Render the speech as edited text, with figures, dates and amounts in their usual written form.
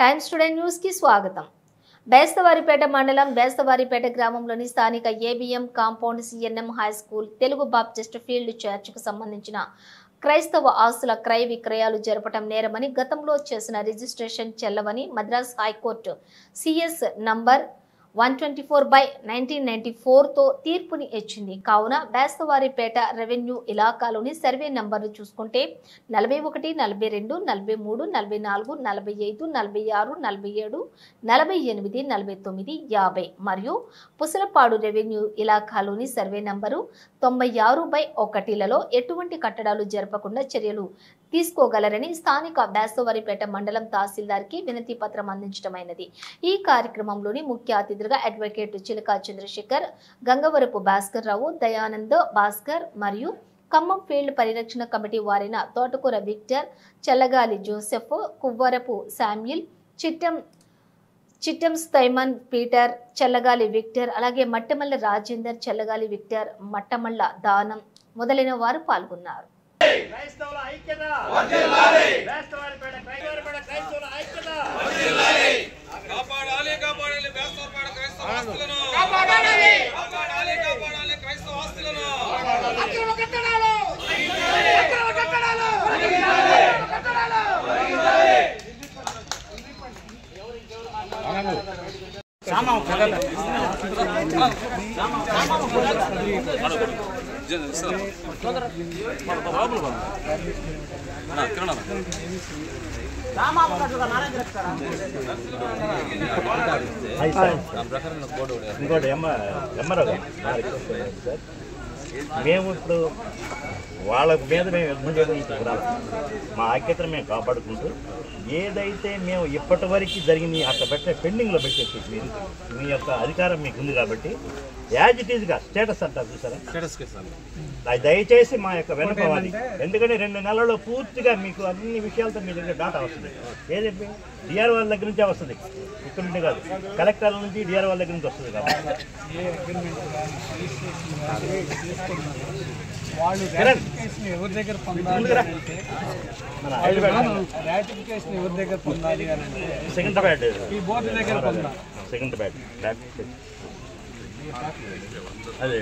Times today news కి స్వాగతం. బేస్తవారిపేట మండలం బేస్తవారిపేట గ్రామంలోని స్థానిక ABM compound CNM high school Telugu Baptist field చర్చ్కు సంబంధించిన క్రైస్తవ ఆస్తుల క్రయ విక్రయాలు జరపడం నేరమని గతంలో చేసిన రిజిస్ట్రేషన్ చెల్లవని మద్రాస్ హైకోర్టు సిఎస్ నంబర్ 124/1994 తో తీర్పుని ఇచ్చింది. కావున బేస్తవారిపేట రెవెన్యూ ఇలాకాలోని సర్వే నంబర్ను చూసుకుంటే 41, 42, 43, 44, 45, 46, 47, 48, 49, 50 మరియు పుసలపాడు రెవెన్యూ ఇలాకాలోని సర్వే నంబరు 96/1లలో ఎటువంటి కట్టడాలు జరపకుండా చర్యలు తీసుకోగలరని స్థానిక బేస్తవారిపేట మండలం తహసీల్దార్కి వినతి పత్రం అందించడమైనది. ఈ కార్యక్రమంలోని ముఖ్య అతిథులుగా అడ్వకేట్ చిలకా చంద్రశేఖర్, గంగవరపు భాస్కర్ రావు, దయానంద్ భాస్కర్ మరియు ఖమ్మం ఫీల్డ్ పరిరక్షణ కమిటీ వారైన తోటకూర విక్టర్, చల్లగాలి జోసెఫ్, కువ్వరపు శామ్యుల్, చిట్టం స్తైమన్ పీటర్, చల్లగాలి విక్టర్, అలాగే మట్టమల్ల రాజేందర్, చల్లగాలి విక్టర్, మట్టమల్ల దానం మొదలైన వారు పాల్గొన్నారు. క్రైస్తవుల ఐక్యత వర్ధిల్లాలి. బేస్తవారిపేట క్రైస్తవుల ఐక్యత వర్ధిల్లాలి. కాపాడాలి బేస్తవారిపేట క్రైస్తవ ఆస్తులను కాపాడాలి క్రైస్తవ ఆస్తులను. అక్రమ కట్టడాలు ఇంకోటి ఎంఆర్ఓ మేము ఇప్పుడు వాళ్ళ మీద మేము యుద్ధం చేయడం మా ఐక్యతను మేము కాపాడుకుంటూ ఏదైతే మేము ఇప్పటి వరకు జరిగింది అక్కడ పెట్టే పెండింగ్లో పెట్టేసి మీ యొక్క అధికారం మీకు ఉంది కాబట్టి యాజ్ ఇట్ ఈజ్గా స్టేటస్ అంటారు చూసారా, దయచేసి మా యొక్క వెనుకోవాలి. ఎందుకంటే 2 నెలల్లో పూర్తిగా మీకు అన్ని విషయాలతో మీ దగ్గర డాటా వస్తుంది. ఏదైతే డిఆర్ వాళ్ళ దగ్గర నుంచే వస్తుంది, ఇక్కడ నుండి కాదు, కలెక్టర్ల నుంచి డిఆర్ వాళ్ళ దగ్గర నుంచి వస్తుంది. కాబట్టి వాళ్ళు రాటిఫికేషన్ ఎవరి దగ్గర పొందాలి అంటే రాటిఫికేషన్ ఎవరి దగ్గర పొందాలి అని అంటే సెకండ్రాబాద్ ఈ బోర్డు దగ్గర పొందాలి. సెకండ్రాబాద్ అదే